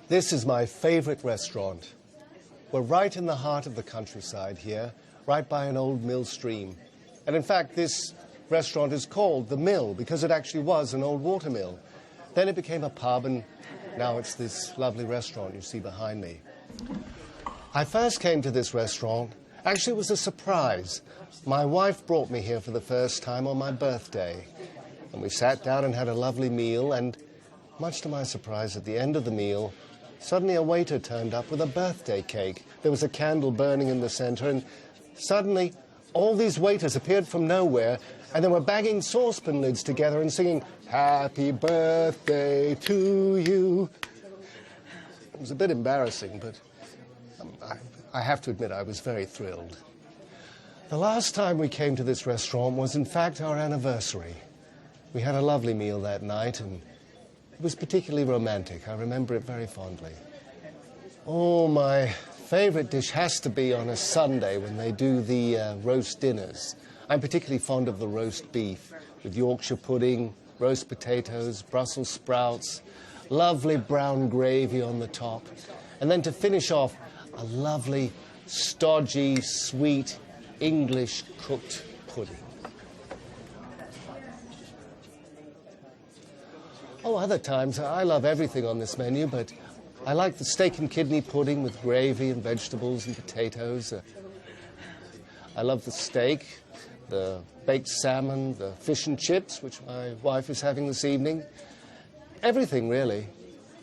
This is my favorite restaurant. We're right in the heart of the countryside here, right by an old mill stream. And in fact, this restaurant is called The Mill because it actually was an old water mill. Then it became a pub, and now it's this lovely restaurant you see behind me. I first came to this restaurant. Actually, it was a surprise. My wife brought me here for the first time on my birthday. And we sat down and had a lovely meal, and much to my surprise, at the end of the meal, suddenly a waiter turned up with a birthday cake. There was a candle burning in the center, and suddenly all these waiters appeared from nowhere, and they were banging saucepan lids together and singing, "Happy birthday to you." It was a bit embarrassing, but I have to admit I was very thrilled. The last time we came to this restaurant was in fact our anniversary. We had a lovely meal that night, and it was particularly romantic. I remember it very fondly. Oh, my favorite dish has to be on a Sunday when they do the roast dinners. I'm particularly fond of the roast beef with Yorkshire pudding, roast potatoes, Brussels sprouts, lovely brown gravy on the top, and then to finish off, a lovely, stodgy, sweet, English cooked pudding. Oh, other times, I love everything on this menu, but I like the steak and kidney pudding with gravy and vegetables and potatoes. I love the steak, the baked salmon, the fish and chips, which my wife is having this evening. Everything, really.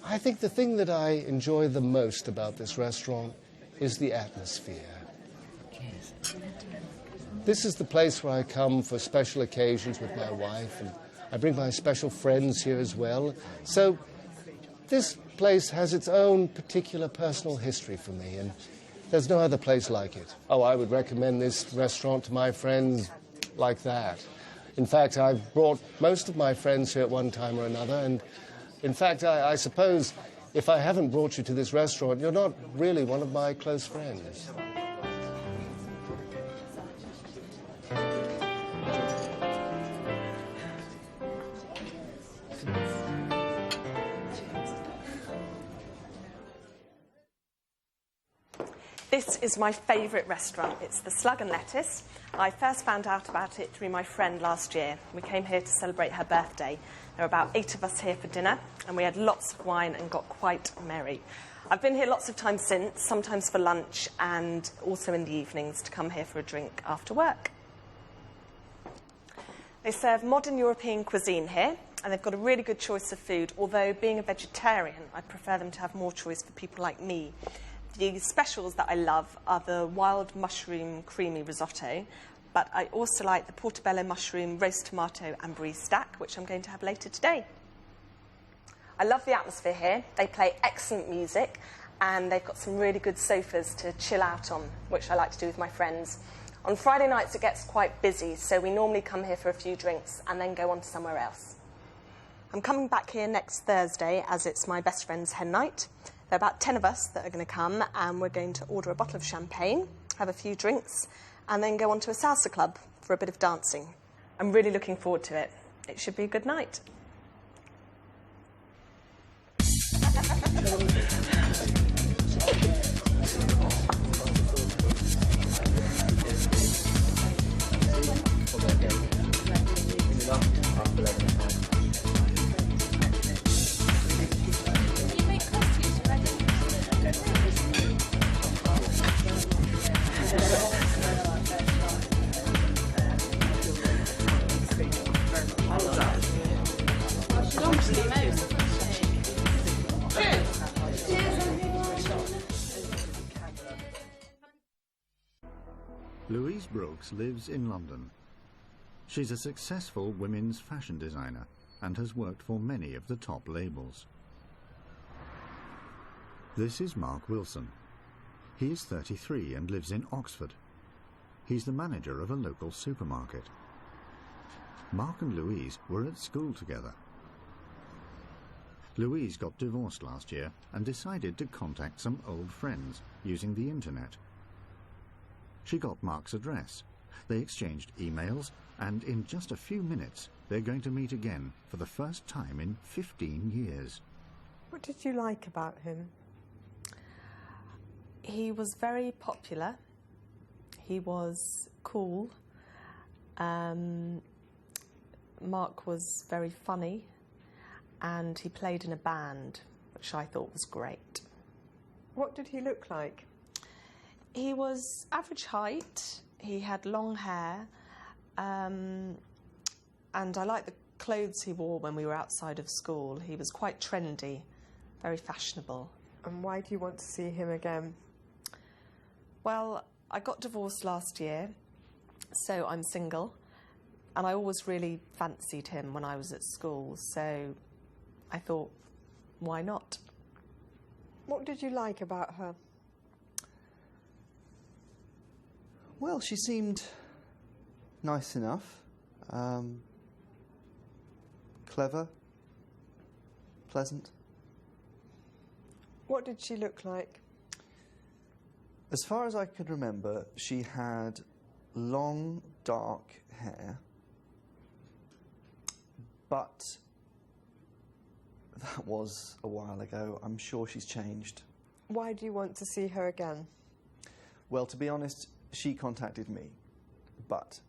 I think the thing that I enjoy the most about this restaurant is the atmosphere. This is the place where I come for special occasions with my wife, and I bring my special friends here as well. So this place has its own particular personal history for me, and there's no other place like it. Oh, I would recommend this restaurant to my friends like that. In fact, I've brought most of my friends here at one time or another, and in fact, I suppose if I haven't brought you to this restaurant, you're not really one of my close friends. This is my favourite restaurant. It's the Slug and Lettuce. I first found out about it through my friend last year. We came here to celebrate her birthday. There were about 8 of us here for dinner, and we had lots of wine and got quite merry. I've been here lots of times since, sometimes for lunch and also in the evenings to come here for a drink after work. They serve modern European cuisine here, and they've got a really good choice of food, although being a vegetarian, I prefer them to have more choice for people like me. The specials that I love are the wild mushroom creamy risotto, but I also like the portobello mushroom roast tomato and brie stack, which I'm going to have later today. I love the atmosphere here. They play excellent music, and they've got some really good sofas to chill out on, which I like to do with my friends. On Friday nights it gets quite busy, so we normally come here for a few drinks and then go on to somewhere else. I'm coming back here next Thursday as it's my best friend's hen night. There are about 10 of us that are going to come, and we're going to order a bottle of champagne, have a few drinks, and then go on to a salsa club for a bit of dancing. I'm really looking forward to it. It should be a good night. Louise Brooks lives in London. She's a successful women's fashion designer and has worked for many of the top labels. This is Mark Wilson. He is 33 and lives in Oxford. He's the manager of a local supermarket. Mark and Louise were at school together. Louise got divorced last year and decided to contact some old friends using the internet. She got Mark's address. They exchanged emails, and in just a few minutes they're going to meet again for the first time in 15 years. What did you like about him? He was very popular. He was cool. Mark was very funny, and he played in a band, which I thought was great. What did he look like? He was average height, he had long hair, and I liked the clothes he wore when we were outside of school. He was quite trendy, very fashionable. And why do you want to see him again? Well, I got divorced last year, so I'm single, and I always really fancied him when I was at school, so I thought, why not? What did you like about her? Well, she seemed nice enough, clever, pleasant. What did she look like? As far as I could remember, she had long, dark hair, but that was a while ago. I'm sure she's changed. Why do you want to see her again? Well, to be honest, she contacted me, but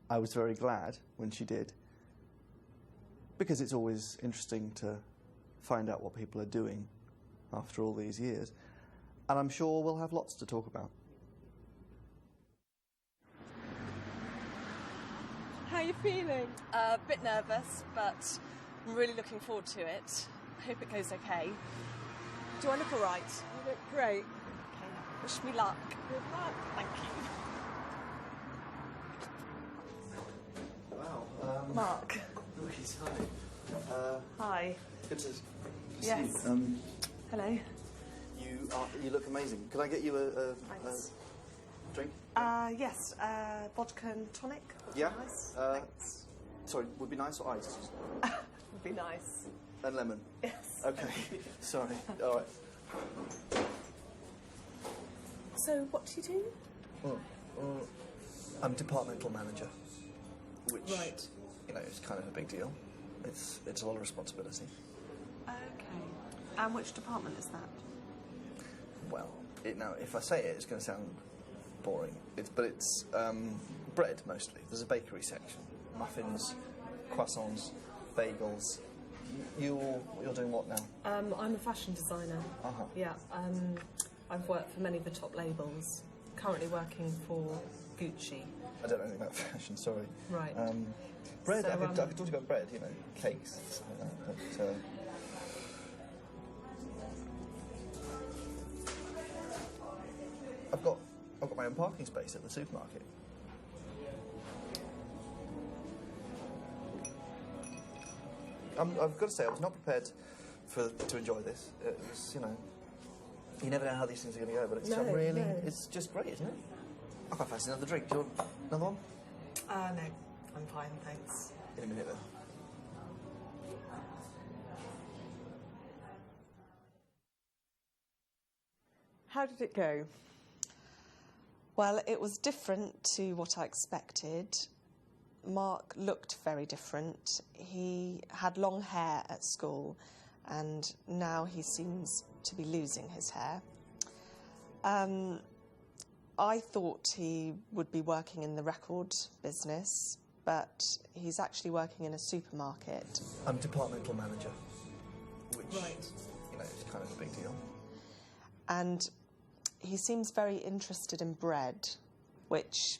I was very glad when she did, because it's always interesting to find out what people are doing after all these years, and I'm sure we'll have lots to talk about. How are you feeling? A bit nervous, but I'm really looking forward to it. I hope it goes okay. Do I look all right? You look great. Okay. Wish me luck. Good luck. Thank you. Wow. Mark. Louise, hi. Hi. Good to see Yes. you. Hello. You look amazing. Could I get you a Thanks. drink? Yes, vodka and tonic. Would be Yeah. Nice. Thanks. Sorry, would be nice or iced? Would be nice. And lemon? Yes. Okay, sorry. All right. So, what do you do? I'm departmental manager, which, Right. you know, is kind of a big deal. It's a lot of responsibility. Okay. And which department is that? Well, now, if I say it, it's going to sound boring. It's bread, mostly. There's a bakery section. Muffins, croissants, bagels. You're doing what now? I'm a fashion designer. Uh-huh. Yeah. I've worked for many of the top labels. Currently working for Gucci. I don't know anything about fashion, sorry. Right. Bread, So, I could talk to you about bread, you know, cakes, stuff like that, but I've got my own parking space at the supermarket. I've got to say, I was not prepared to enjoy this. It was, you know, you never know how these things are going to go, but it's it's just great, isn't it? I quite fancy another drink. Do you want another one? No, I'm fine, thanks. In a minute, then. How did it go? Well, it was different to what I expected. Mark looked very different. He had long hair at school, and now he seems to be losing his hair. I thought he would be working in the record business, but he's actually working in a supermarket. I'm departmental manager, which, Right. you know, is kind of a big deal. And he seems very interested in bread, which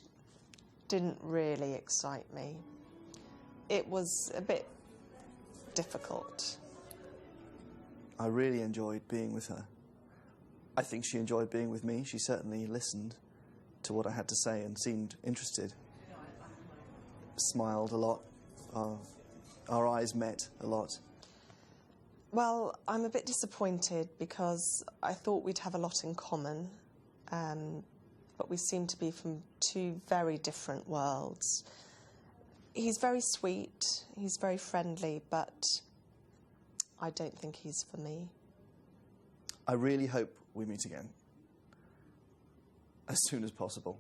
didn't really excite me. It was a bit difficult. I really enjoyed being with her. I think she enjoyed being with me. She certainly listened to what I had to say and seemed interested. Smiled a lot. Our eyes met a lot. Well, I'm a bit disappointed because I thought we'd have a lot in common, but we seem to be from two very different worlds. He's very sweet, he's very friendly, but I don't think he's for me. I really hope we meet again. As soon as possible.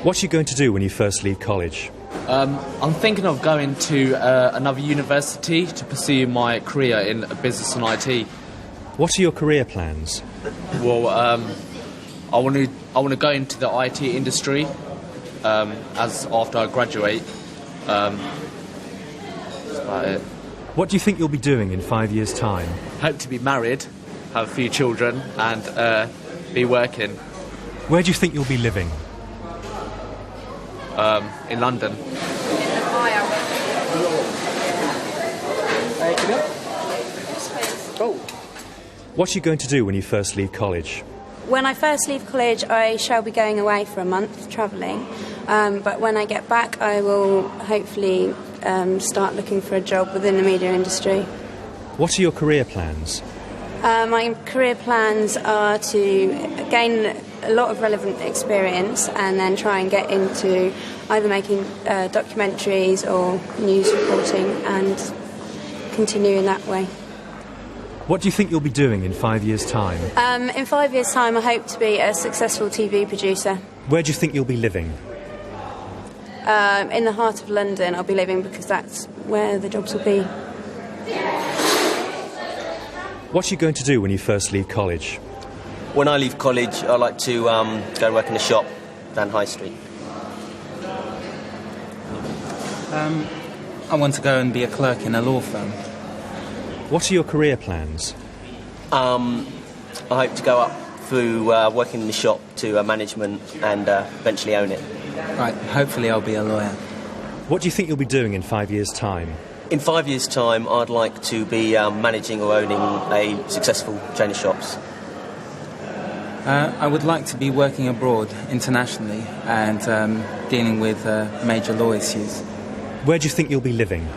What are you going to do when you first leave college? I'm thinking of going to another university to pursue my career in business and IT. What are your career plans? Well, I want to go into the IT industry as after I graduate. That's about it. What do you think you'll be doing in 5 years' time? Hope to be married, have a few children, and be working. Where do you think you'll be living? In London. What are you going to do when you first leave college? When I first leave college, I shall be going away for a month, travelling. But when I get back, I will hopefully start looking for a job within the media industry. What are your career plans? My career plans are to gain a lot of relevant experience and then try and get into either making documentaries or news reporting and continue in that way. What do you think you'll be doing in 5 years' time? In 5 years' time, I hope to be a successful TV producer. Where do you think you'll be living? In the heart of London, I'll be living because that's where the jobs will be. What are you going to do when you first leave college? When I leave college, I like to go and work in a shop down High Street. I want to go and be a clerk in a law firm. What are your career plans? I hope to go up through working in the shop to management and eventually own it. Right, hopefully I'll be a lawyer. What do you think you'll be doing in 5 years' time? In 5 years' time, I'd like to be managing or owning a successful chain of shops. I would like to be working abroad internationally and dealing with major law issues. Where do you think you'll be living?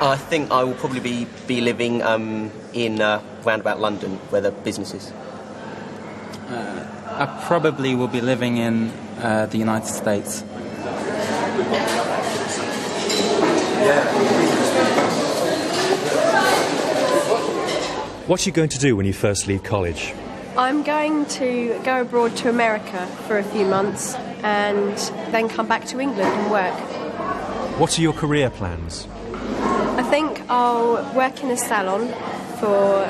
I think I will probably be living in round about London, where the business is. I probably will be living in the United States. What are you going to do when you first leave college? I'm going to go abroad to America for a few months and then come back to England and work. What are your career plans? I think I'll work in a salon for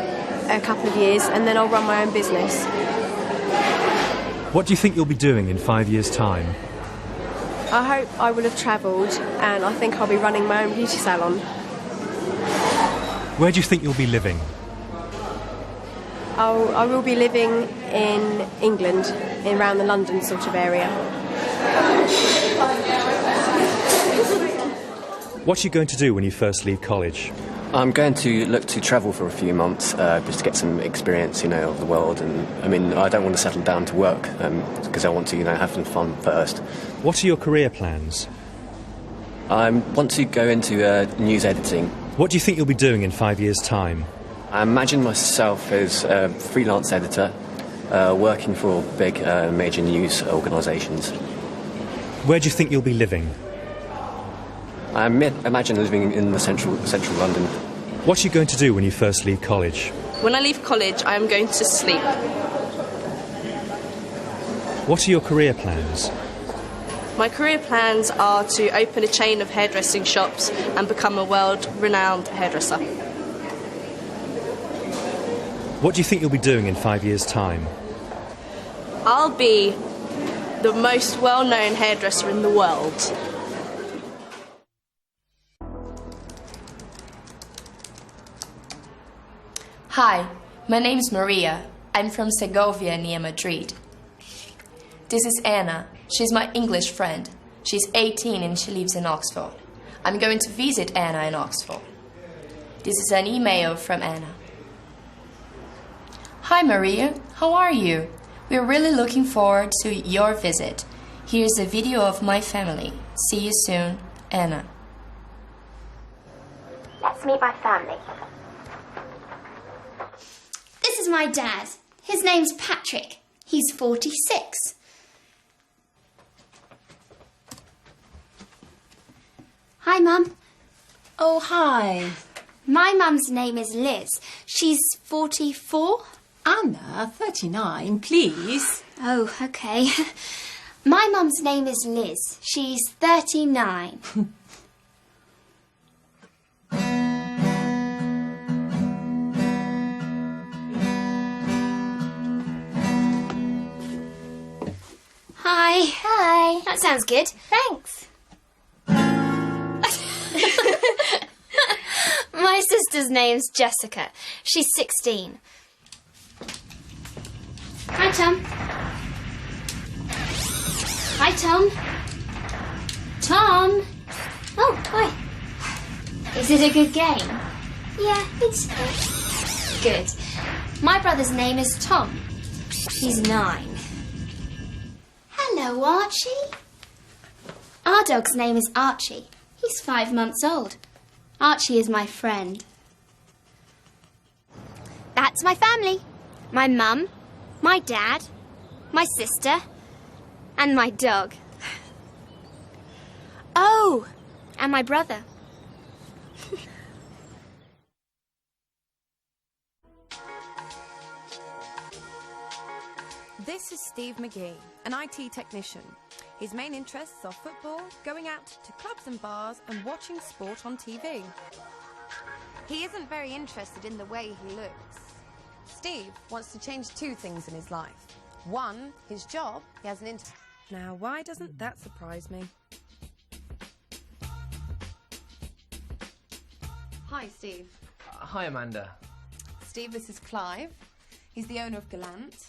a couple of years and then I'll run my own business. What do you think you'll be doing in 5 years' time? I hope I will have travelled and I think I'll be running my own beauty salon. Where do you think you'll be living? I will be living in England, around the London sort of area. What are you going to do when you first leave college? I'm going to look to travel for a few months just to get some experience, of the world. And I don't want to settle down to work because I want to, have some fun first. What are your career plans? I want to go into news editing. What do you think you'll be doing in 5 years' time? I imagine myself as a freelance editor working for big major news organisations. Where do you think you'll be living? I imagine living in the central London. What are you going to do when you first leave college? When I leave college, I am going to sleep. What are your career plans? My career plans are to open a chain of hairdressing shops and become a world-renowned hairdresser. What do you think you'll be doing in 5 years' time? I'll be the most well-known hairdresser in the world. Hi, my name is Maria. I'm from Segovia near Madrid. This is Anna. She's my English friend. She's 18 and she lives in Oxford. I'm going to visit Anna in Oxford. This is an email from Anna. Hi Maria, how are you? We're really looking forward to your visit. Here's a video of my family. See you soon, Anna. Let's meet my family. This is my dad. His name's Patrick. He's 46. Hi, Mum. Oh, hi. My mum's name is Liz. She's 44. Anna, 39, please. Oh, okay. My mum's name is Liz. She's 39. Hi. Hi. That sounds good. Thanks. My sister's name's Jessica. She's 16. Hi, Tom. Hi, Tom. Tom. Oh, hi. Is it a good game? Yeah, it's good. My brother's name is Tom. He's 9. Hello, Archie. Our dog's name is Archie. He's 5 months old. Archie is my friend. That's my family. My mum, my dad, my sister, and my dog. Oh, and my brother. This is Steve McGee, an IT technician. His main interests are football, going out to clubs and bars, and watching sport on TV. He isn't very interested in the way he looks. Steve wants to change 2 things in his life. 1, his job. He has an interview. Now, why doesn't that surprise me? Hi, Steve. Hi, Amanda. Steve, this is Clive. He's the owner of Gallant.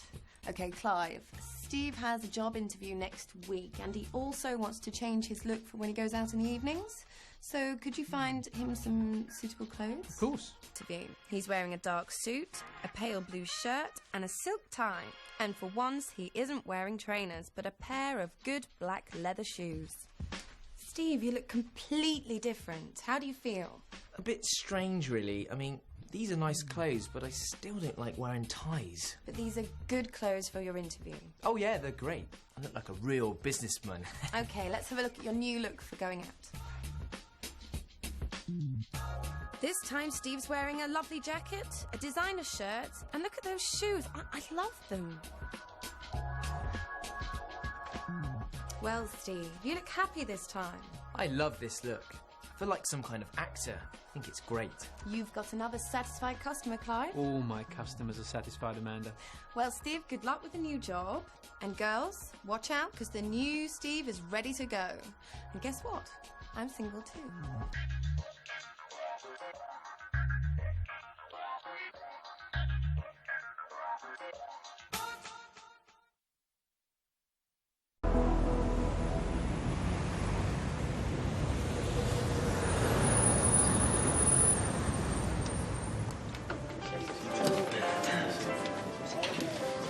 Okay, Clive. Steve has a job interview next week, and he also wants to change his look for when he goes out in the evenings. So could you find him some suitable clothes? Of course. He's wearing a dark suit, a pale blue shirt, and a silk tie. And for once, he isn't wearing trainers, but a pair of good black leather shoes. Steve, you look completely different. How do you feel? A bit strange, really. I mean, these are nice clothes, but I still don't like wearing ties. But these are good clothes for your interview. Oh, yeah, they're great. I look like a real businessman. Okay, let's have a look at your new look for going out. This time Steve's wearing a lovely jacket, a designer shirt, and look at those shoes. I love them. Well, Steve, you look happy this time. I love this look. I feel like some kind of actor. I think it's great. You've got another satisfied customer, Clive. All my customers are satisfied, Amanda. Well, Steve, good luck with the new job. And girls, watch out, because the new Steve is ready to go. And guess what? I'm single too.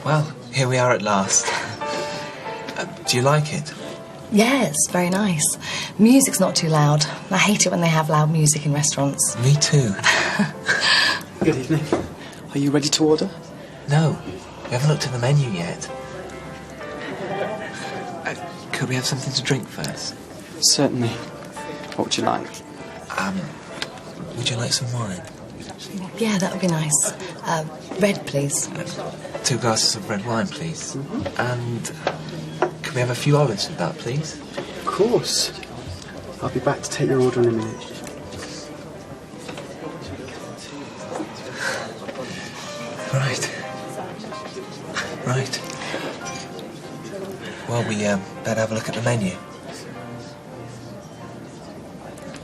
Well, here we are at last. Do you like it? Yes, very nice. Music's not too loud. I hate it when they have loud music in restaurants. Me too. Good evening. Are you ready to order? No, we haven't looked at the menu yet. Could we have something to drink first? Certainly. What would you like? Would you like some wine? Yeah, that would be nice. Red, please. 2 glasses of red wine, please. And could we have a few olives with that, please? Of course. I'll be back to take your order in a minute. Right. Well, we better have a look at the menu.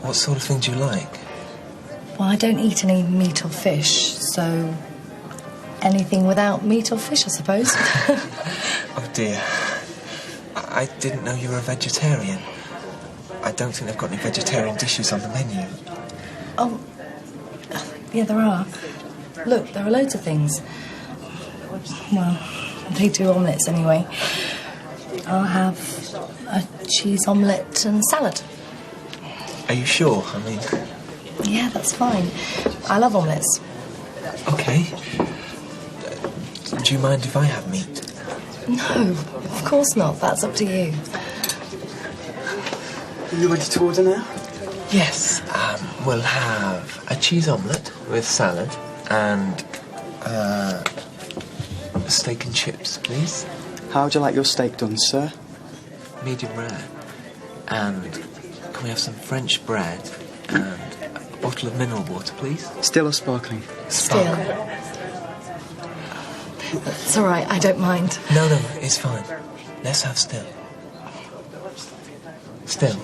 What sort of thing do you like? Well, I don't eat any meat or fish, so anything without meat or fish, I suppose. Oh, dear. I didn't know you were a vegetarian. I don't think they've got any vegetarian dishes on the menu. Oh, yeah, there are. Look, there are loads of things. Well, they do omelettes anyway. I'll have a cheese omelette and salad. Are you sure? I mean... Yeah, that's fine. I love omelettes. OK. Do you mind if I have meat? No, of course not. That's up to you. Are you ready to order now? Yes. We'll have a cheese omelette with salad and steak and chips, please. How would you like your steak done, sir? medium rare. And can we have some French bread and a bottle of mineral water, please? Still or sparkling? Still. It's all right, I don't mind. No, it's fine. Let's have still. Still,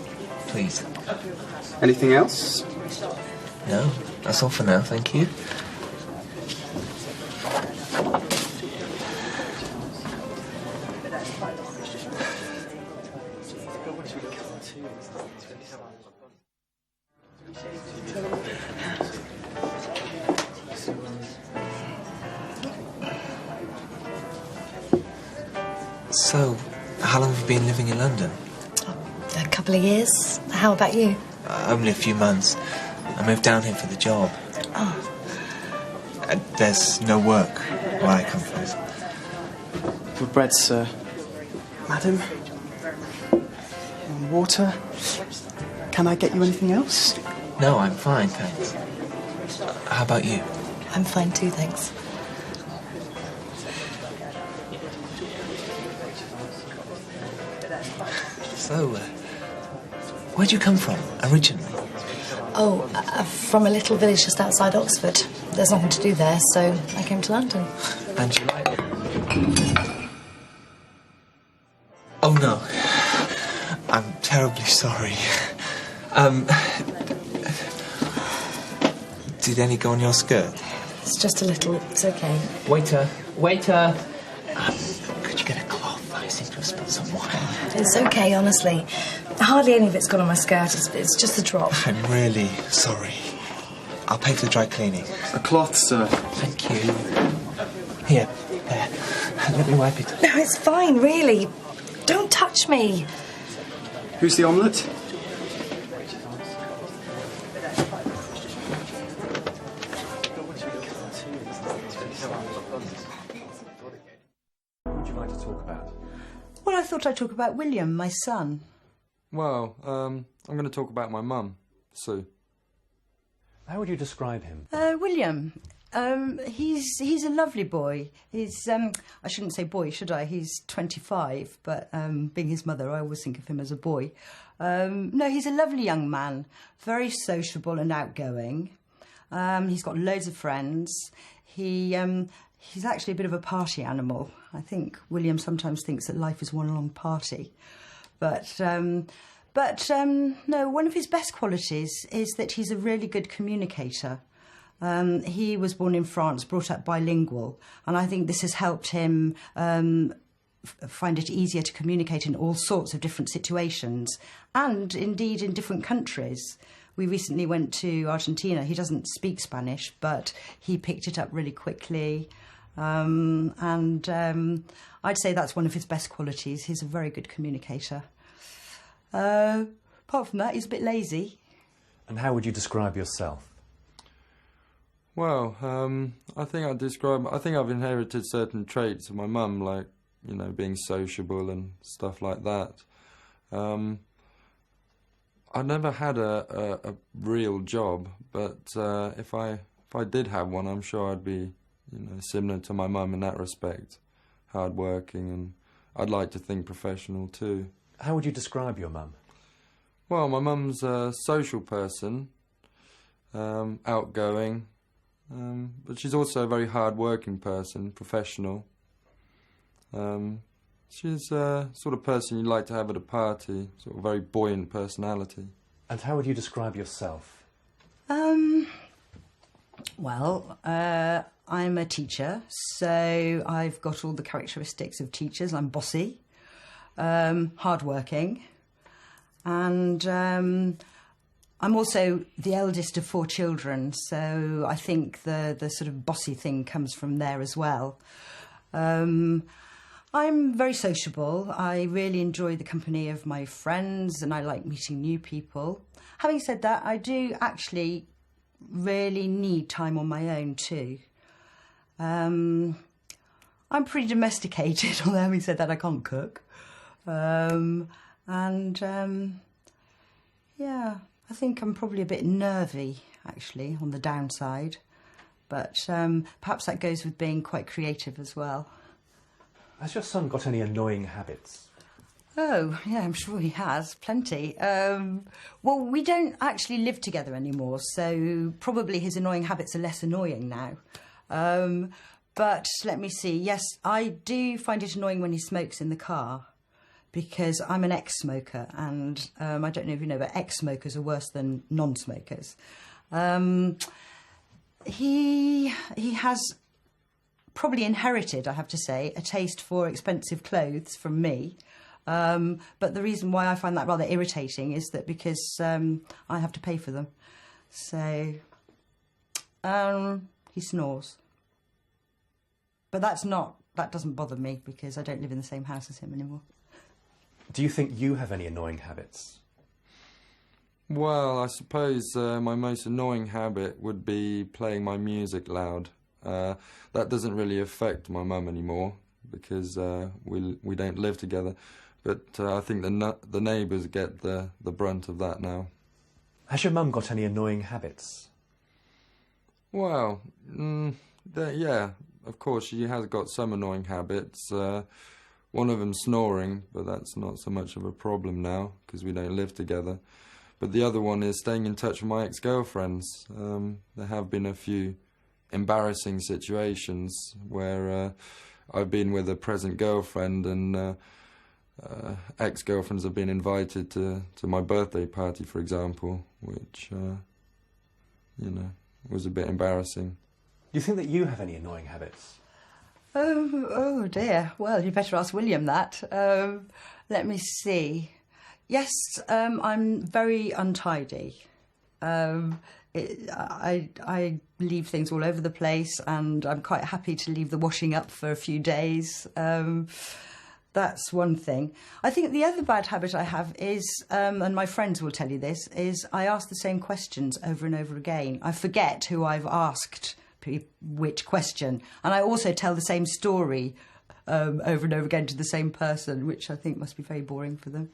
please. Anything else? No, that's all for now, thank you. So, how long have you been living in London? A couple of years. How about you? Only a few months. I moved down here for the job. Oh. There's no work where I come from. For bread, sir. Madam? Water? Can I get you anything else? No, I'm fine, thanks. How about you? I'm fine too, thanks. So, where'd you come from, originally? Oh, from a little village just outside Oxford. There's nothing to do there, so I came to London. And you like it? Oh, no. I'm terribly sorry. Did any go on your skirt? It's just a little, it's okay. Waiter! Could you get a cloth? I seem to have spilled some wine. It's okay, honestly. Hardly any of it's gone on my skirt. It's just a drop. I'm really sorry. I'll pay for the dry cleaning. A cloth, sir. Thank you. Here, there. Let me wipe it. No, it's fine, really. Don't touch me. Who's the omelette? What would you like to talk about? Well, I thought I'd talk about William, my son. Well, I'm going to talk about my mum, Sue. How would you describe him? William, he's a lovely boy. He's, I shouldn't say boy, should I? He's 25, but being his mother, I always think of him as a boy. No, he's a lovely young man, very sociable and outgoing. He's got loads of friends. He's actually a bit of a party animal. I think William sometimes thinks that life is one long party. But no, one of his best qualities is that he's a really good communicator. He was born in France, brought up bilingual, and I think this has helped him find it easier to communicate in all sorts of different situations, and indeed in different countries. We recently went to Argentina. He doesn't speak Spanish, but he picked it up really quickly. I'd say that's one of his best qualities. He's a very good communicator. Apart from that, he's a bit lazy. And how would you describe yourself? Well, I think I've inherited certain traits of my mum, like, you know, being sociable and stuff like that. I never had a real job, but if I did have one, I'm sure I'd be, you know, similar to my mum in that respect, hard-working, and I'd like to think professional too. How would you describe your mum? Well, my mum's a social person, outgoing, but she's also a very hard-working person, professional. She's a sort of person you'd like to have at a party, sort of very buoyant personality. And how would you describe yourself? Well, I'm a teacher, so I've got all the characteristics of teachers. I'm bossy, hard-working, and I'm also the eldest of 4 children, so I think the sort of bossy thing comes from there as well. I'm very sociable. I really enjoy the company of my friends and I like meeting new people. Having said that, I do actually really need time on my own too. I'm pretty domesticated, although having said that, I can't cook. Yeah, I think I'm probably a bit nervy, actually, on the downside. But perhaps that goes with being quite creative as well. Has your son got any annoying habits? Oh, yeah, I'm sure he has. Plenty. Well, we don't actually live together anymore, so probably his annoying habits are less annoying now. But let me see. Yes, I do find it annoying when he smokes in the car, because I'm an ex-smoker, and I don't know if you know, but ex-smokers are worse than non-smokers. He has probably inherited, I have to say, a taste for expensive clothes from me. But the reason why I find that rather irritating is that because I have to pay for them. So he snores. But that doesn't bother me because I don't live in the same house as him anymore. Do you think you have any annoying habits? Well, I suppose my most annoying habit would be playing my music loud. That doesn't really affect my mum anymore because we don't live together. But I think the neighbours get the brunt of that now. Has your mum got any annoying habits? Well, yeah, of course she has got some annoying habits. One of them snoring, but that's not so much of a problem now because we don't live together. But the other one is staying in touch with my ex-girlfriends. There have been a few embarrassing situations where I've been with a present girlfriend and ex-girlfriends have been invited to my birthday party, for example, which, was a bit embarrassing. Do you think that you have any annoying habits? Oh dear. Well, you'd better ask William that. Let me see. Yes, I'm very untidy. I leave things all over the place, and I'm quite happy to leave the washing up for a few days. That's one thing. I think the other bad habit I have is, and my friends will tell you this, is I ask the same questions over and over again. I forget who I've asked which question, and I also tell the same story over and over again to the same person, which I think must be very boring for them.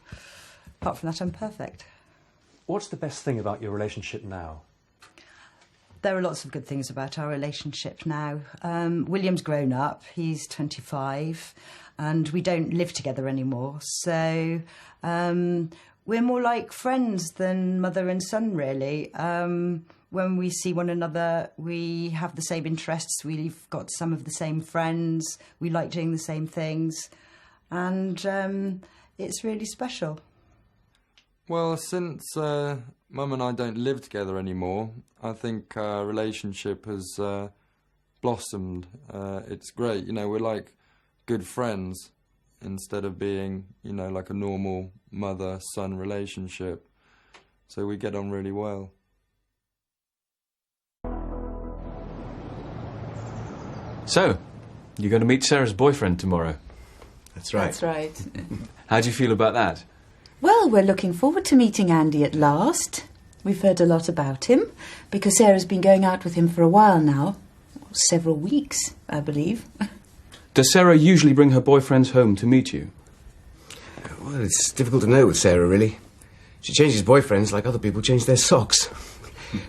Apart from that, I'm perfect. What's the best thing about your relationship now? There are lots of good things about our relationship now. William's grown up, he's 25, and we don't live together anymore. So we're more like friends than mother and son, really. When we see one another, we have the same interests, we've got some of the same friends, we like doing the same things, and it's really special. Well, since Mum and I don't live together anymore, I think our relationship has blossomed. It's great, we're like good friends instead of being, like a normal mother-son relationship. So we get on really well. So, you're going to meet Sarah's boyfriend tomorrow? That's right. That's right. How do you feel about that? Well, we're looking forward to meeting Andy at last. We've heard a lot about him, because Sarah's been going out with him for a while now. Several weeks, I believe. Does Sarah usually bring her boyfriends home to meet you? Well, it's difficult to know with Sarah, really. She changes boyfriends like other people change their socks.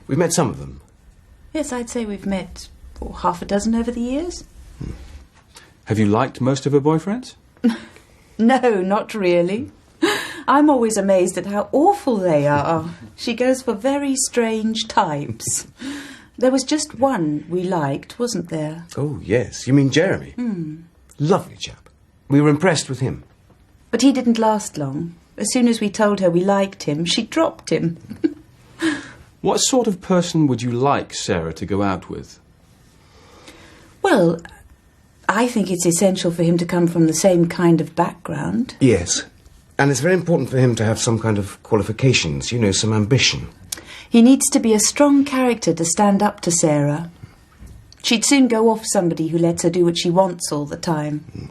We've met some of them. Yes, I'd say we've met half a dozen over the years. Have you liked most of her boyfriends? No, not really. I'm always amazed at how awful they are. She goes for very strange types. There was just one we liked, wasn't there? Oh, yes. You mean Jeremy? Lovely chap. We were impressed with him. But he didn't last long. As soon as we told her we liked him, she dropped him. What sort of person would you like Sarah to go out with? Well, I think it's essential for him to come from the same kind of background. Yes. And it's very important for him to have some kind of qualifications, some ambition. He needs to be a strong character to stand up to Sarah. She'd soon go off somebody who lets her do what she wants all the time.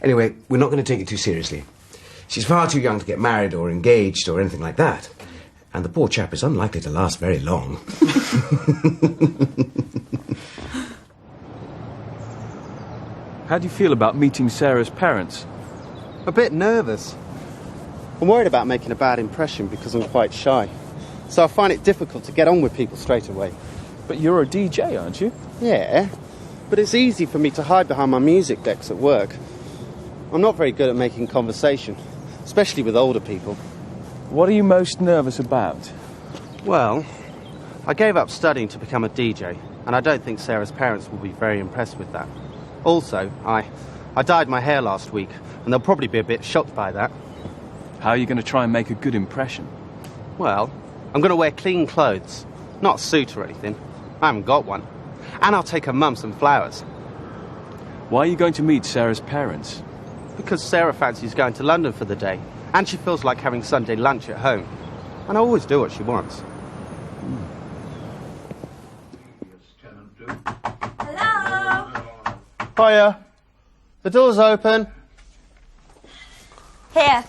Anyway, we're not going to take it too seriously. She's far too young to get married or engaged or anything like that. And the poor chap is unlikely to last very long. How do you feel about meeting Sarah's parents? A bit nervous. I'm worried about making a bad impression because I'm quite shy. So I find it difficult to get on with people straight away. But you're a DJ, aren't you? Yeah, but it's easy for me to hide behind my music decks at work. I'm not very good at making conversation. especially with older people. What are you most nervous about? Well, I gave up studying to become a DJ, and I don't think Sarah's parents will be very impressed with that. Also, I dyed my hair last week, and they'll probably be a bit shocked by that. How are you going to try and make a good impression? Well, I'm going to wear clean clothes. Not a suit or anything. I haven't got one. And I'll take her mum some flowers. Why are you going to meet Sarah's parents? Because Sarah fancies going to London for the day, and she feels like having Sunday lunch at home. And I always do what she wants. Hello? Hiya. The door's open. Here,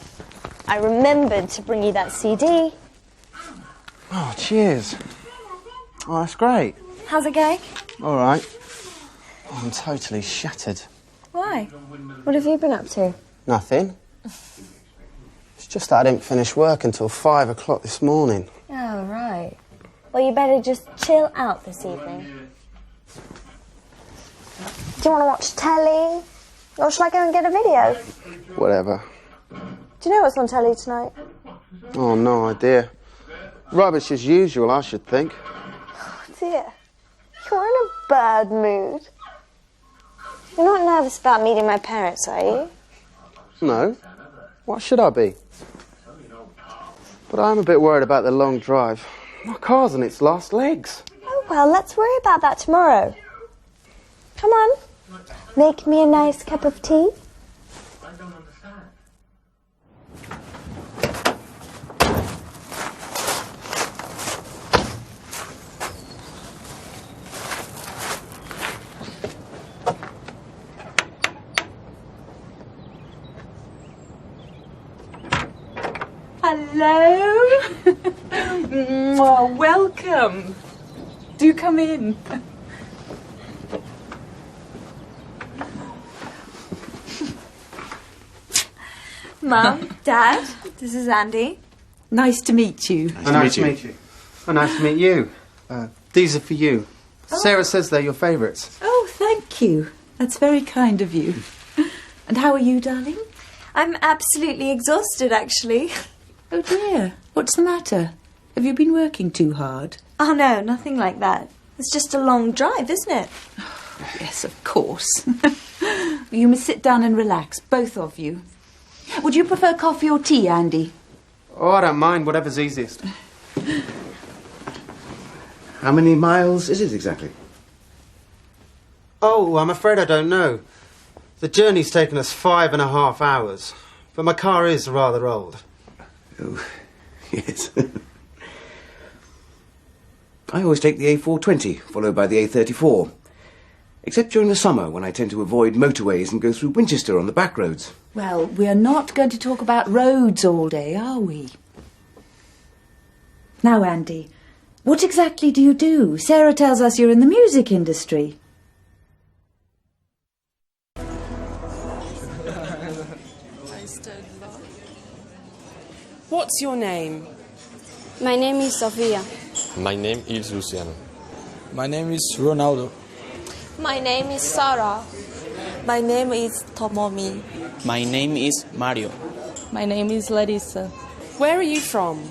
I remembered to bring you that CD. Oh, cheers. Oh, that's great. How's it going? All right. Oh, I'm totally shattered. Why? What have you been up to? Nothing. It's just that I didn't finish work until 5 o'clock this morning. Oh, right. Well, you better just chill out this evening. Do you want to watch telly? Or shall I go and get a video? Whatever. Do you know what's on telly tonight? Oh, no idea. Rubbish as usual, I should think. Oh, dear. You're in a bad mood. You're not nervous about meeting my parents, are you? No. Why should I be? But I'm a bit worried about the long drive. My car's on its last legs. Oh, well, let's worry about that tomorrow. Come on. Make me a nice cup of tea. Hello. Well, welcome. Do come in. Mum, Dad, this is Andy. Nice to meet you. Nice to meet you. Oh, nice to meet you. These are for you. Sarah says they're your favourites. Oh, thank you. That's very kind of you. And how are you, darling? I'm absolutely exhausted, actually. Oh, dear. What's the matter? Have you been working too hard? Oh, no, nothing like that. It's just a long drive, isn't it? Oh, yes, of course. You must sit down and relax, both of you. Would you prefer coffee or tea, Andy? Oh, I don't mind, whatever's easiest. How many miles is it exactly? Oh, I'm afraid I don't know. The journey's taken us 5.5 hours, but my car is rather old. Oh, yes. I always take the A420, followed by the A34. Except during the summer, when I tend to avoid motorways and go through Winchester on the back roads. Well, we're not going to talk about roads all day, are we? Now, Andy, what exactly do you do? Sarah tells us you're in the music industry. What's your name? My name is Sofia. My name is Luciano. My name is Ronaldo. My name is Sarah. My name is Tomomi. My name is Mario. My name is Larissa. Where are you from?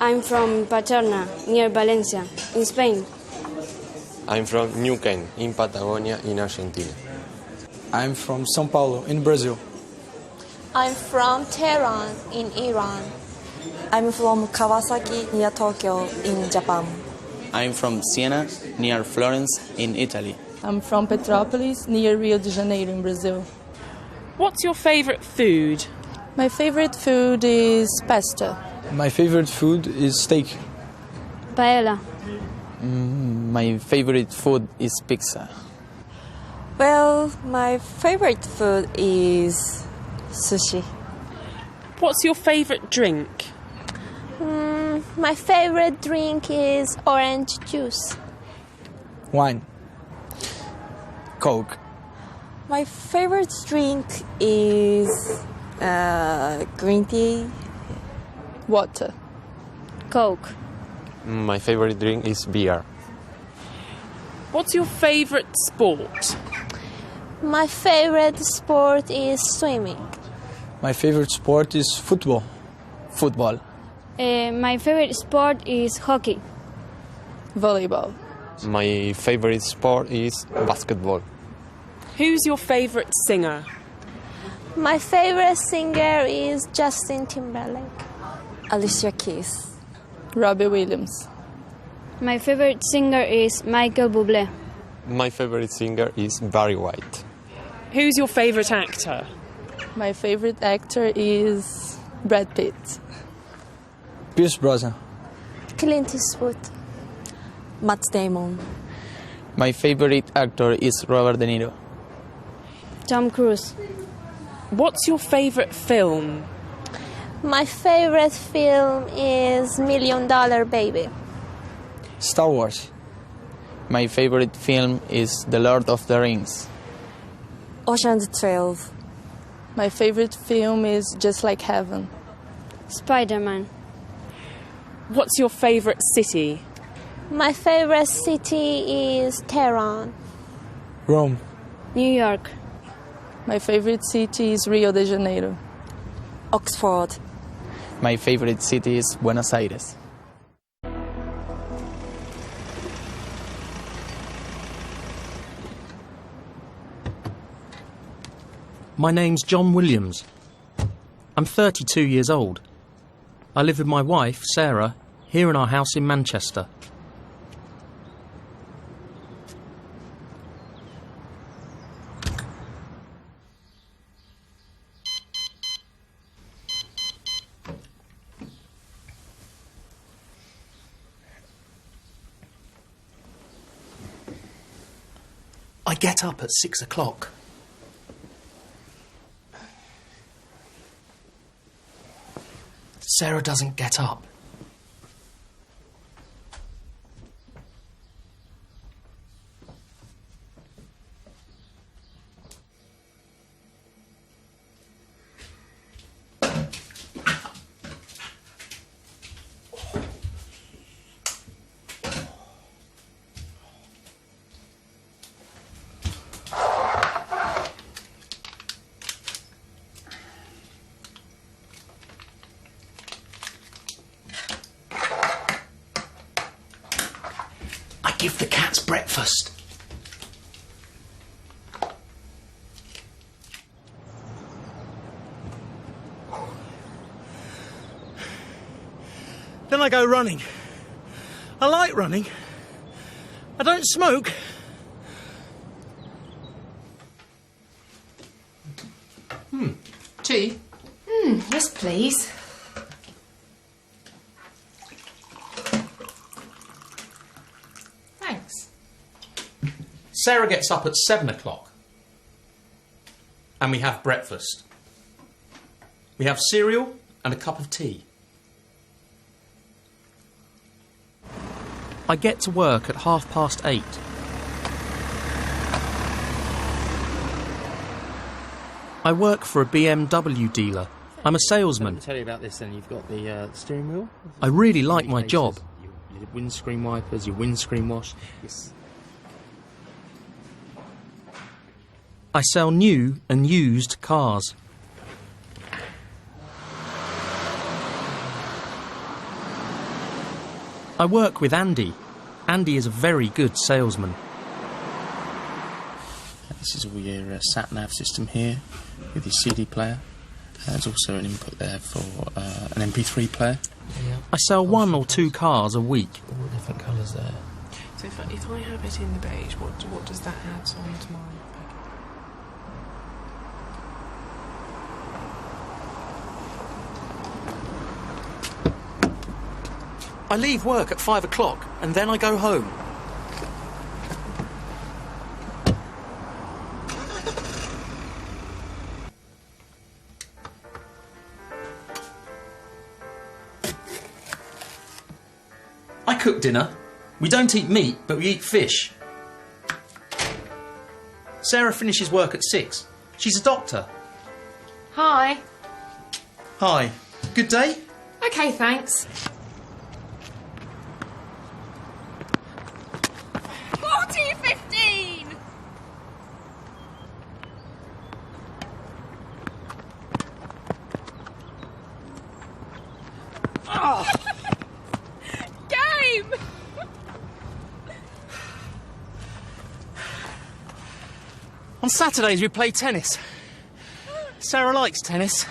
I'm from Paterna, near Valencia, in Spain. I'm from Neuquén, in Patagonia, in Argentina. I'm from São Paulo, in Brazil. I'm from Tehran, in Iran. I'm from Kawasaki, near Tokyo, in Japan. I'm from Siena, near Florence, in Italy. I'm from Petrópolis, near Rio de Janeiro, in Brazil. What's your favourite food? My favourite food is pasta. My favourite food is steak. Paella. My favourite food is pizza. Well, my favourite food is sushi. What's your favourite drink? My favourite drink is orange juice. Wine. Coke. My favourite drink is green tea. Water. Coke. My favorite drink is beer. What's your favourite sport? My favourite sport is swimming. My favorite sport is football. Football. My favorite sport is hockey. Volleyball. My favorite sport is basketball. Who's your favourite singer? My favorite singer is Justin Timberlake. Alicia Keys. Robbie Williams. My favorite singer is Michael Bublé. My favorite singer is Barry White. Who's your favourite actor? My favorite actor is Brad Pitt. Pierce Brosnan. Clint Eastwood. Matt Damon. My favorite actor is Robert De Niro. Tom Cruise. What's your favourite film? My favorite film is $1 Million Baby. Star Wars. My favorite film is The Lord of the Rings. Ocean's 12. My favorite film is Just Like Heaven. Spider-Man. What's your favourite city? My favorite city is Tehran. Rome. New York. My favorite city is Rio de Janeiro. Oxford. My favorite city is Buenos Aires. My name's John Williams. I'm 32 years old. I live with my wife, Sarah, here in our house in Manchester. I get up at 6 o'clock. Sarah doesn't get up. Give the cats breakfast. Then I go running. I like running. I don't smoke. Tea? Yes, please. Thanks. Sarah gets up at 7 o'clock. And we have breakfast. We have cereal and a cup of tea. I get to work at 8:30. I work for a BMW dealer. I'm a salesman. Let me tell you about this then. You've got the steering wheel. I really like my job. Your windscreen wipers, your windscreen wash. Yes. I sell new and used cars. I work with Andy. Andy is a very good salesman. This is all your sat-nav system here with your CD player. There's also an input there for an MP3 player. Yeah. I sell 1 or 2 cars a week. All different colours there. So if I have it in the beige, what does that add on to mine? I leave work at 5 o'clock and then I go home. I cook dinner. We don't eat meat, but we eat fish. Sarah finishes work at 6. She's a doctor. Hi. Hi. Good day? Okay, thanks. 40-15! Game! On Saturdays we play tennis. Sarah likes tennis.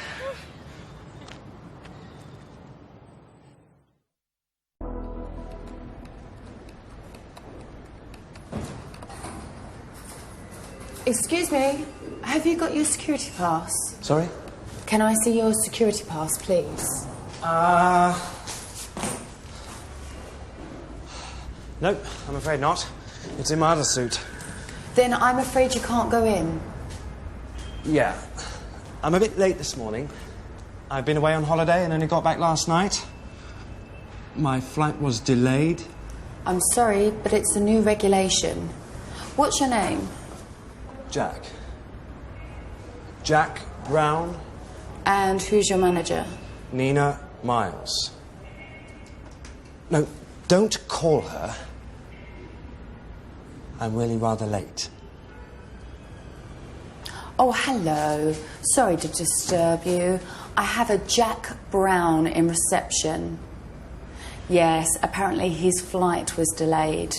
Excuse me, have you got your security pass? Sorry? Can I see your security pass, please? Nope, I'm afraid not. It's in my other suit. Then I'm afraid you can't go in. Yeah. I'm a bit late this morning. I've been away on holiday and only got back last night. My flight was delayed. I'm sorry, but it's a new regulation. What's your name? Jack. Jack Brown. And who's your manager? Nina Miles. No, don't call her. I'm really rather late. Oh, hello. Sorry to disturb you. I have a Jack Brown in reception. Yes, apparently his flight was delayed.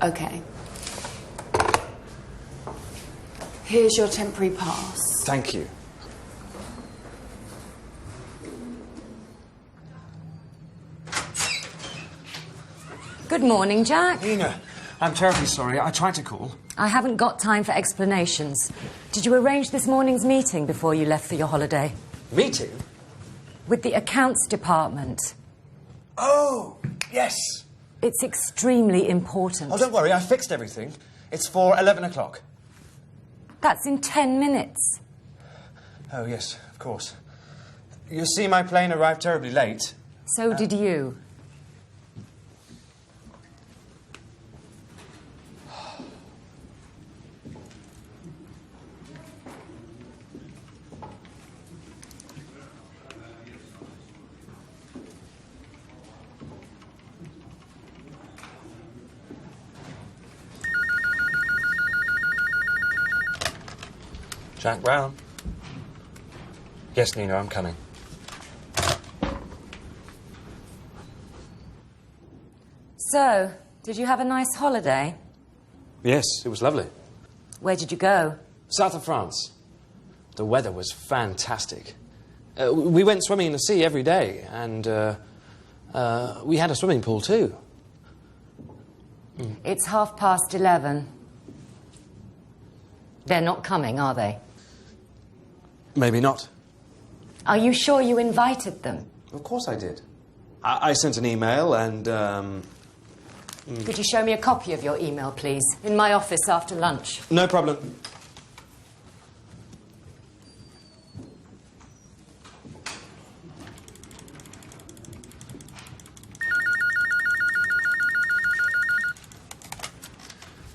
Okay. Here's your temporary pass. Thank you. Good morning, Jack. Nina, I'm terribly sorry. I tried to call. I haven't got time for explanations. Did you arrange this morning's meeting before you left for your holiday? Meeting? With the accounts department. Oh, yes. It's extremely important. Oh, don't worry. I fixed everything. It's for 11 o'clock. That's in 10 minutes. Oh, yes, of course. You see, my plane arrived terribly late. So did you. Jack Brown. Yes, Nina, I'm coming. So, did you have a nice holiday? Yes, it was lovely. Where did you go? South of France. The weather was fantastic. We went swimming in the sea every day, and we had a swimming pool too. It's 11:30. They're not coming, are they? Maybe not. Are you sure you invited them? Of course I did. I sent an email and, Could you show me a copy of your email, please? In my office after lunch. No problem.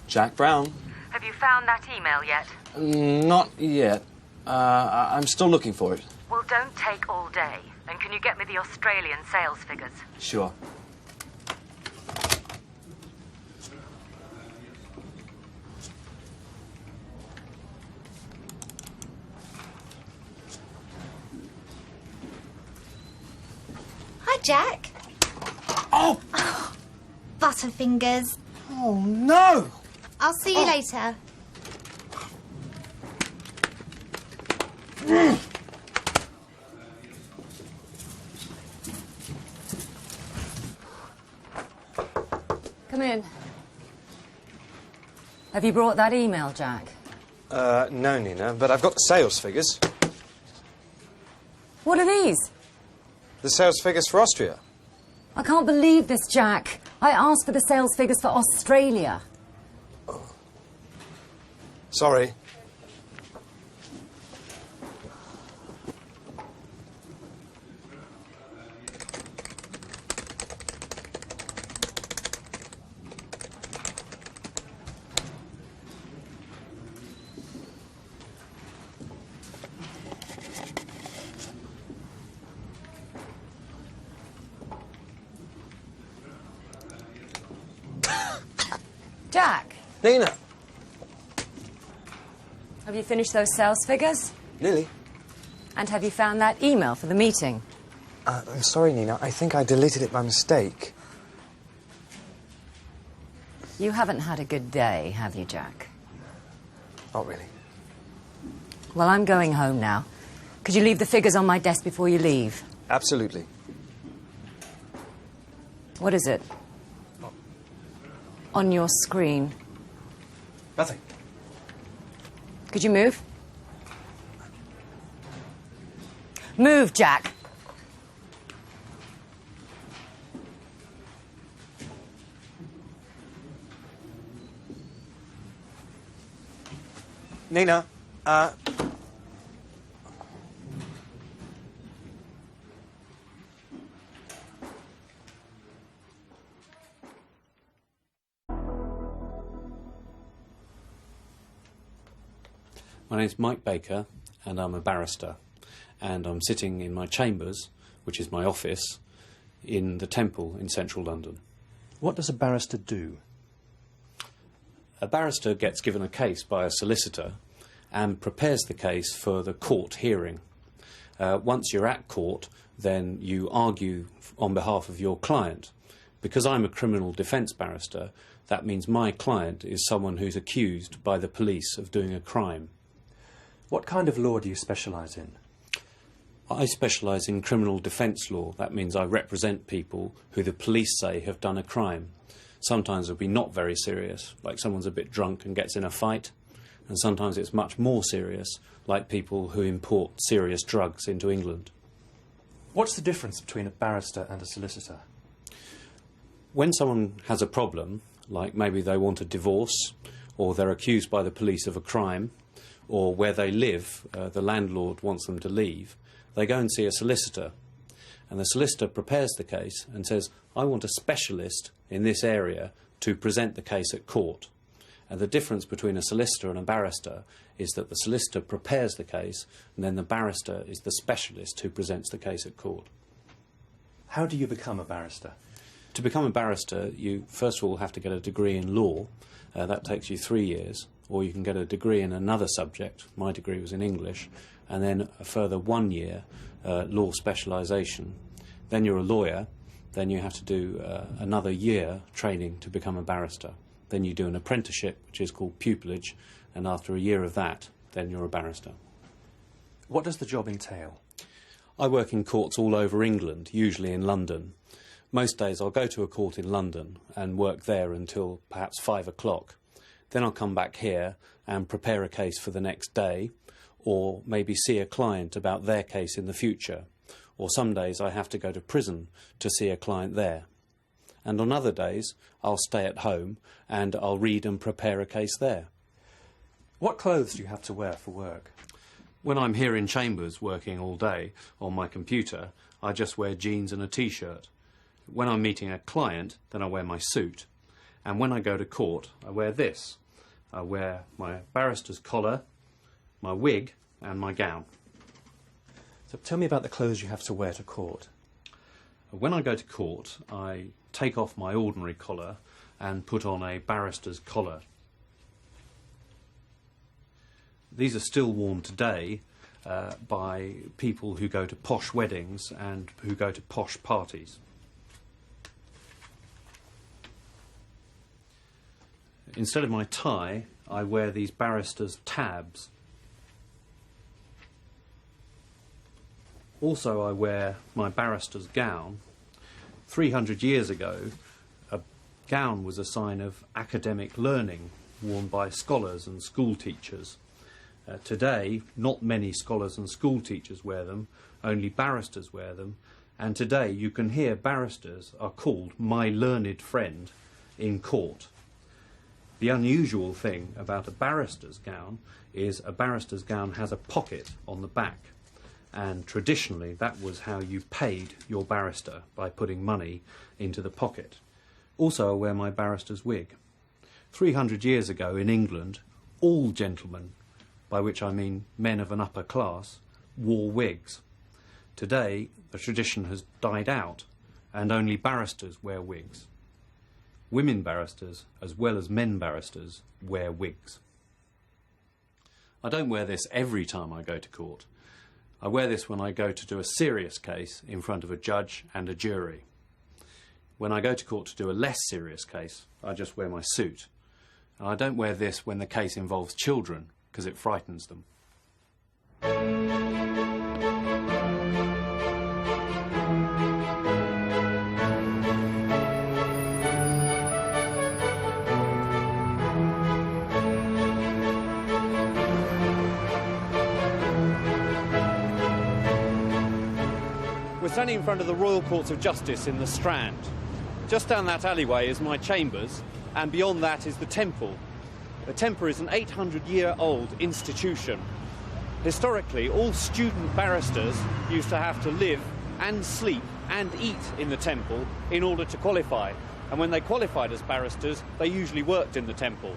Jack Brown. Have you found that email yet? Not yet. I'm still looking for it. Well, don't take all day. And can you get me the Australian sales figures? Sure. Hi, Jack. Oh! Butterfingers. Oh, no! I'll see you later. Come in. Have you brought that email, Jack? No, Nina, but I've got the sales figures. What are these? The sales figures for Austria. I can't believe this, Jack. I asked for the sales figures for Australia. Sorry. Jack. Nina. Have you finished those sales figures? Nearly. And have you found that email for the meeting? I'm sorry, Nina. I think I deleted it by mistake. You haven't had a good day, have you, Jack? Not really. Well, I'm going home now. Could you leave the figures on my desk before you leave? Absolutely. What is it? On your screen. Nothing. Could you move? Move, Jack. Nina, My name's Mike Baker, and I'm a barrister. And I'm sitting in my chambers, which is my office, in the Temple in central London. What does a barrister do? A barrister gets given a case by a solicitor and prepares the case for the court hearing. Once you're at court, then you argue on behalf of your client. Because I'm a criminal defence barrister, that means my client is someone who's accused by the police of doing a crime. What kind of law do you specialise in? I specialise in criminal defence law. That means I represent people who the police say have done a crime. Sometimes it'll be not very serious, like someone's a bit drunk and gets in a fight, and sometimes it's much more serious, like people who import serious drugs into England. What's the difference between a barrister and a solicitor? When someone has a problem, like maybe they want a divorce, or they're accused by the police of a crime, or where they live, the landlord wants them to leave, they go and see a solicitor. And the solicitor prepares the case and says, I want a specialist in this area to present the case at court. And the difference between a solicitor and a barrister is that the solicitor prepares the case, and then the barrister is the specialist who presents the case at court. How do you become a barrister? To become a barrister, you first of all have to get a degree in law. That takes you 3 years. Or you can get a degree in another subject. My degree was in English. And then a further 1 year law specialisation. Then you're a lawyer. Then you have to do another year training to become a barrister. Then you do an apprenticeship, which is called pupillage, and after a year of that, then you're a barrister. What does the job entail? I work in courts all over England, usually in London. Most days I'll go to a court in London and work there until perhaps 5 o'clock. Then I'll come back here and prepare a case for the next day, or maybe see a client about their case in the future. Or some days I have to go to prison to see a client there. And on other days I'll stay at home and I'll read and prepare a case there. What clothes do you have to wear for work? When I'm here in chambers working all day on my computer, I just wear jeans and a t-shirt. When I'm meeting a client, then I wear my suit. And when I go to court, I wear this. I wear my barrister's collar, my wig, and my gown. So tell me about the clothes you have to wear to court. When I go to court, I take off my ordinary collar and put on a barrister's collar. These are still worn today by people who go to posh weddings and who go to posh parties. Instead of my tie, I wear these barrister's tabs. Also, I wear my barrister's gown. 300 years ago, a gown was a sign of academic learning worn by scholars and school teachers. Today, not many scholars and school teachers wear them, only barristers wear them, and today you can hear barristers are called my learned friend in court. The unusual thing about a barrister's gown is a barrister's gown has a pocket on the back, and traditionally that was how you paid your barrister, by putting money into the pocket. Also, I wear my barrister's wig. 300 years ago in England, all gentlemen, by which I mean men of an upper class, wore wigs. Today, the tradition has died out, and only barristers wear wigs. Women barristers, as well as men barristers, wear wigs. I don't wear this every time I go to court. I wear this when I go to do a serious case in front of a judge and a jury. When I go to court to do a less serious case, I just wear my suit. And I don't wear this when the case involves children, because it frightens them. We're standing in front of the Royal Courts of Justice in the Strand. Just down that alleyway is my chambers, and beyond that is the Temple. The Temple is an 800-year-old institution. Historically, all student barristers used to have to live and sleep and eat in the Temple in order to qualify. And when they qualified as barristers, they usually worked in the Temple.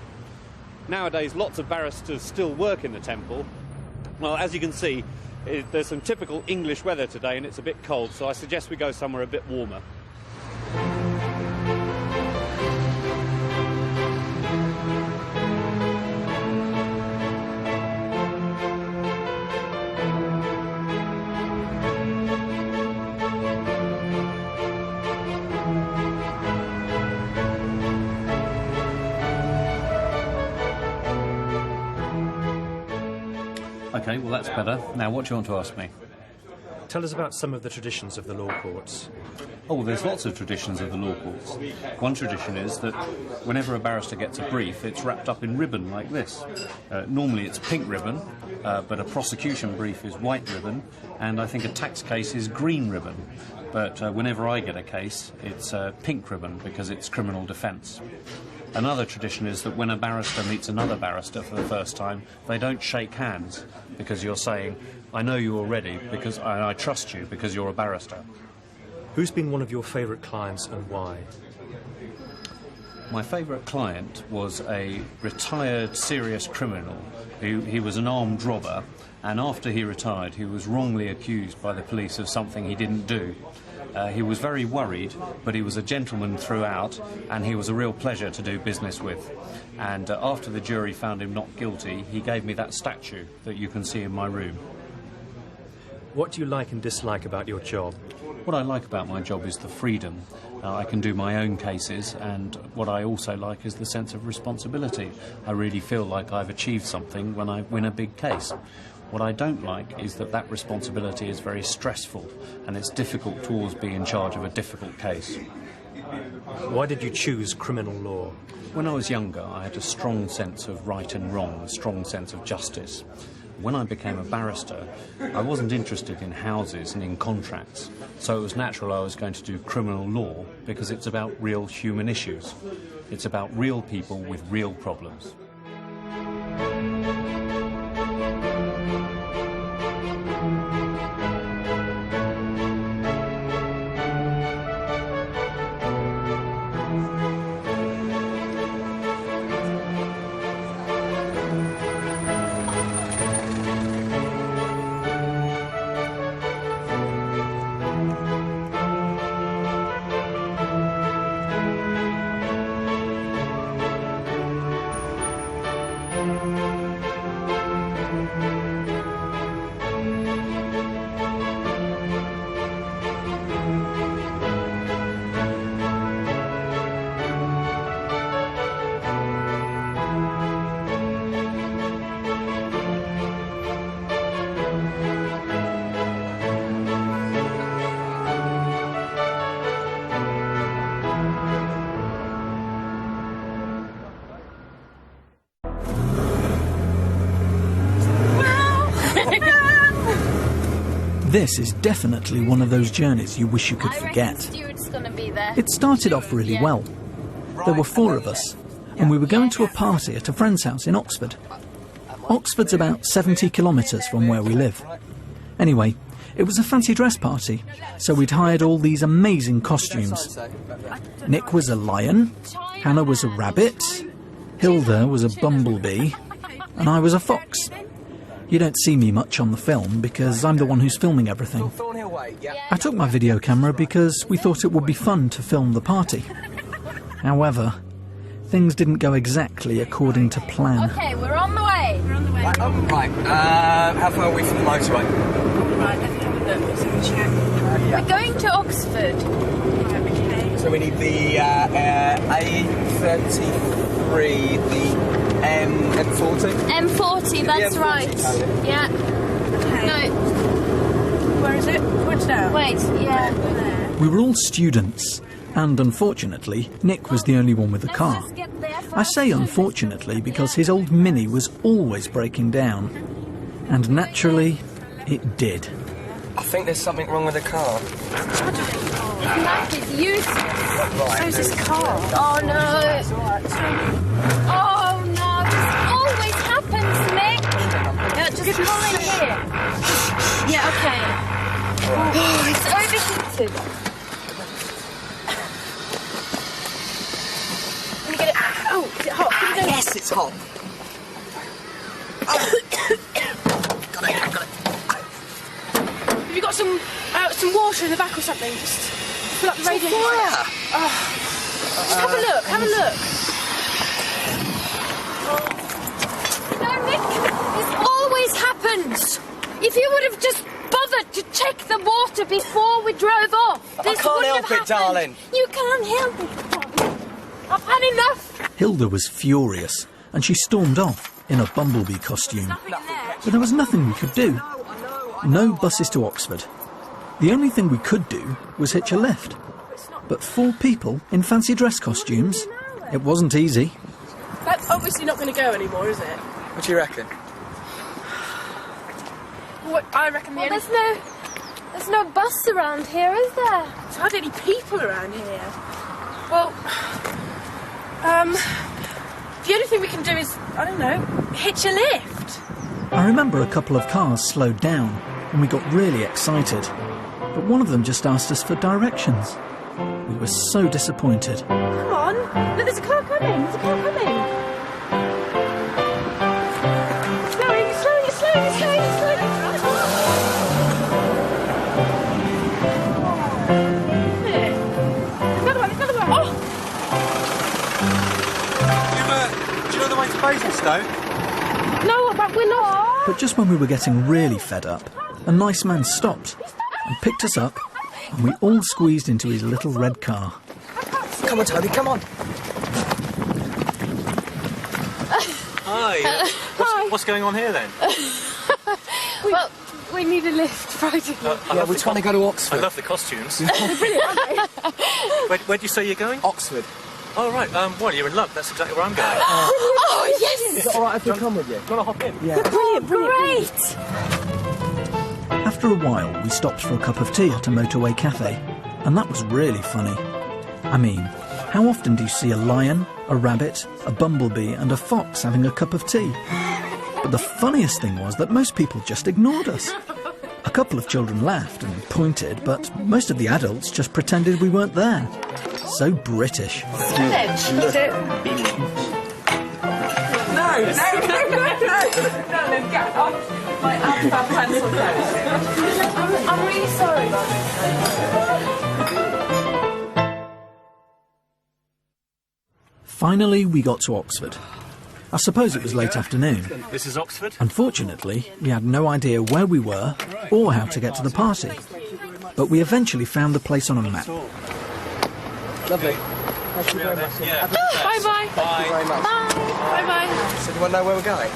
Nowadays, lots of barristers still work in the Temple. Well, as you can see, there's some typical English weather today and it's a bit cold, so I suggest we go somewhere a bit warmer. OK, well that's better. Now what do you want to ask me? Tell us about some of the traditions of the law courts. Oh, well, there's lots of traditions of the law courts. One tradition is that whenever a barrister gets a brief, it's wrapped up in ribbon like this. Normally it's pink ribbon, but a prosecution brief is white ribbon, and I think a tax case is green ribbon. But whenever I get a case, it's pink ribbon because it's criminal defence. Another tradition is that when a barrister meets another barrister for the first time, they don't shake hands because you're saying, I know you already because I trust you because you're a barrister. Who's been one of your favourite clients and why? My favourite client was a retired serious criminal. He was an armed robber, and after he retired he was wrongly accused by the police of something he didn't do. He was very worried, but he was a gentleman throughout, and he was a real pleasure to do business with. And after the jury found him not guilty, he gave me that statue that you can see in my room. What do you like and dislike about your job? What I like about my job is the freedom. I can do my own cases, and what I also like is the sense of responsibility. I really feel like I've achieved something when I win a big case. What I don't like is that responsibility is very stressful, and it's difficult to always be in charge of a difficult case. Why did you choose criminal law? When I was younger, I had a strong sense of right and wrong, a strong sense of justice. When I became a barrister, I wasn't interested in houses and in contracts, so it was natural I was going to do criminal law because it's about real human issues. It's about real people with real problems. This is definitely one of those journeys you wish you could forget. It started off really well. There were 4 of us, and we were going to a party at a friend's house in Oxford. Oxford's about 70 kilometres from where we live. Anyway, it was a fancy dress party, so we'd hired all these amazing costumes. Nick was a lion, Hannah was a rabbit, Hilda was a bumblebee, and I was a fox. You don't see me much on the film because I'm the one who's filming everything. I took my video camera because we thought it would be fun to film the party. However, things didn't go exactly according to plan. Okay, we're on the way. Right, how far are we from the motorway? Right, let me have a look. Let's have a check. We're going to Oxford. Right, okay. So we need the A33, the M40. M40, that's M40, right. Yeah. Okay. No. Where is it? Which down? Wait, yeah. We were all students, and unfortunately, Nick was the only one with a car. I say unfortunately because his old Mini was always breaking down. And naturally, it did. I think there's something wrong with the car. That is useless. Right. So's this car. Oh no. That's all right. Oh no, this always happens, Nick. Yeah, just pull in here. Yeah, okay. Oh, it's overheated. Let me get it. Oh, is it hot? Yes, it's hot. Got it. Have you got some water in the back or something? Just fill up the radiator. Just have a look. No, Nick, this always happens. If you would have just bothered to check the water before we drove off, this I can't wouldn't help have it, darling. You can't help it, darling. I've had enough. Hilda was furious, and she stormed off in a bumblebee costume. But there was nothing we could do. No buses to Oxford. The only thing we could do was hitch a lift. But 4 people in fancy dress costumes, it wasn't easy. That's obviously not going to go anymore, is it? What do you reckon? What I reckon the only... There's no bus around here, is there? There's hardly any people around here. Well, the only thing we can do is, I don't know, hitch a lift. I remember a couple of cars slowed down, and we got really excited. But one of them just asked us for directions. We were so disappointed. Come on. Look, there's a car coming. Slowing. Another one. Oh! Do you know the way to Basingstoke? No, but we're not. But just when we were getting really fed up, a nice man stopped and picked us up, and we all squeezed into his little red car. Come on, Toby, come on. Hi. What's going on here then? Well, we need a lift, right? Yeah, we're trying to go to Oxford. I love the costumes. Brilliant, aren't they? Where do you say you're going? Oxford. Oh, right. Well, you're in luck. That's exactly where I'm going. Oh, yes! Is it all right if we come with you? Do you want to hop in? Yeah. Great! After a while, we stopped for a cup of tea at a motorway cafe, and that was really funny. I mean, how often do you see a lion, a rabbit, a bumblebee and a fox having a cup of tea? But the funniest thing was that most people just ignored us. A couple of children laughed and pointed, but most of the adults just pretended we weren't there. So British. No. Get off my alpha pencil case. I'm really sorry. Finally, we got to Oxford. I suppose it was late afternoon. This is Oxford. Unfortunately, we had no idea where we were or how to get to the party. But we eventually found the place on a map. Lovely. Thank you very much. Yeah. Bye-bye. Thank you very much. Bye-bye. So do you want to know where we're going?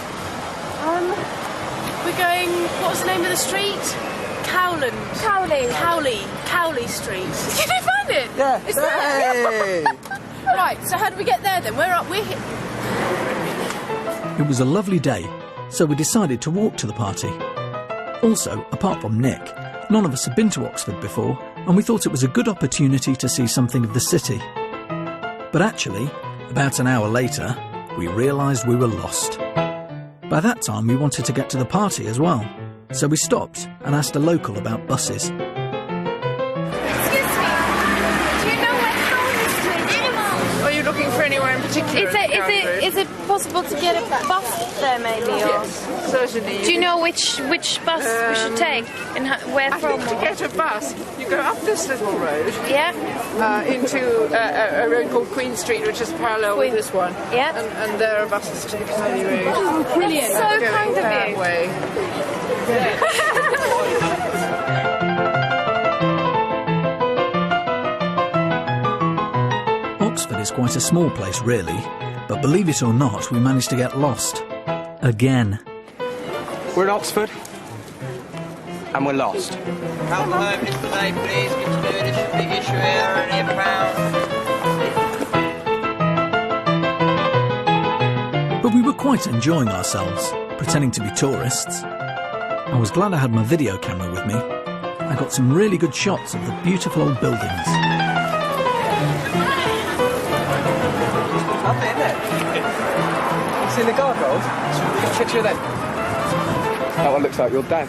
We're going... What was the name of the street? Cowley Street. Did you find it? Yeah. It's there. Right, so how do we get there then? We're here. It was a lovely day, so we decided to walk to the party. Also, apart from Nick, none of us had been to Oxford before, and we thought it was a good opportunity to see something of the city. But actually, about an hour later, we realised we were lost. By that time, we wanted to get to the party as well, so we stopped and asked a local about buses. Are you looking for anywhere in particular? Is it possible to get a bus there, maybe? Yes, certainly. Do you know which bus we should take and where I from? think to get a bus, you go up this little road. Yeah. Into a road called Queen Street, which is parallel with this one. Yeah. And there are buses to the Cowley Road. Oh, brilliant! So kind of you. Way. Oxford is quite a small place, really, but believe it or not, we managed to get lost. Again. We're in Oxford, and we're lost. Come home today, please. Get to do this a big issue here, only £1. But we were quite enjoying ourselves, pretending to be tourists. I was glad I had my video camera with me. I got some really good shots of the beautiful old buildings. Lovely, isn't it? You seen the guardrails? Get a picture of them. That one looks like your dad.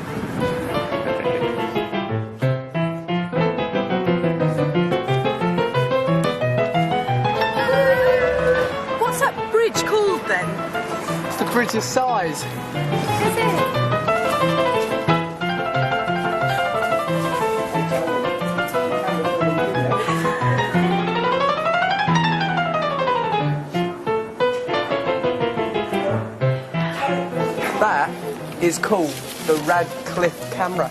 What's that bridge called then? It's the bridge of sighs. Is it? That is called the Radcliffe camera.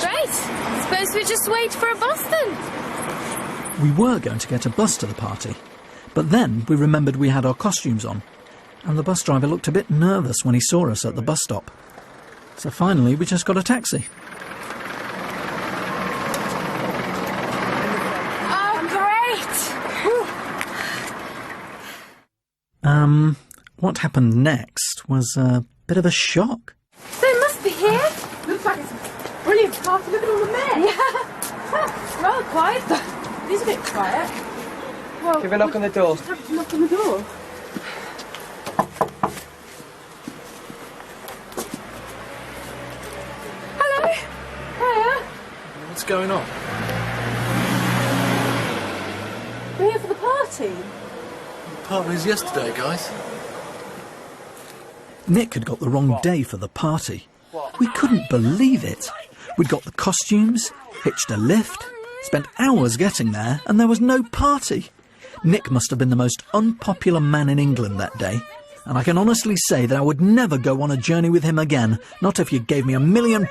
Great. Suppose we just wait for a bus then. We were going to get a bus to the party, but then we remembered we had our costumes on, and the bus driver looked a bit nervous when he saw us at the bus stop. So finally, we just got a taxi. Oh, great! What happened next was a bit of a shock. They must be here. Looks like it's a brilliant party. Look at all the men. Yeah. It's rather quiet, though. It is a bit quiet. Well, Give a knock on the door. Just have to knock on the door. Hello. Hiya. What's going on? We're here for the party. Party was yesterday, guys. Nick had got the wrong day for the party. We couldn't believe it. We'd got the costumes, hitched a lift, spent hours getting there, and there was no party. Nick must have been the most unpopular man in England that day, and I can honestly say that I would never go on a journey with him again, not if you gave me £1 million. We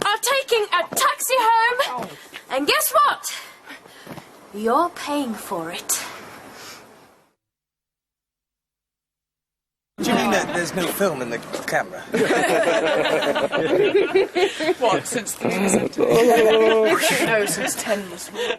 are taking a taxi home, and guess what? You're paying for it. Do you mean that there's no film in the camera? What, since 3? No, since 10 this morning.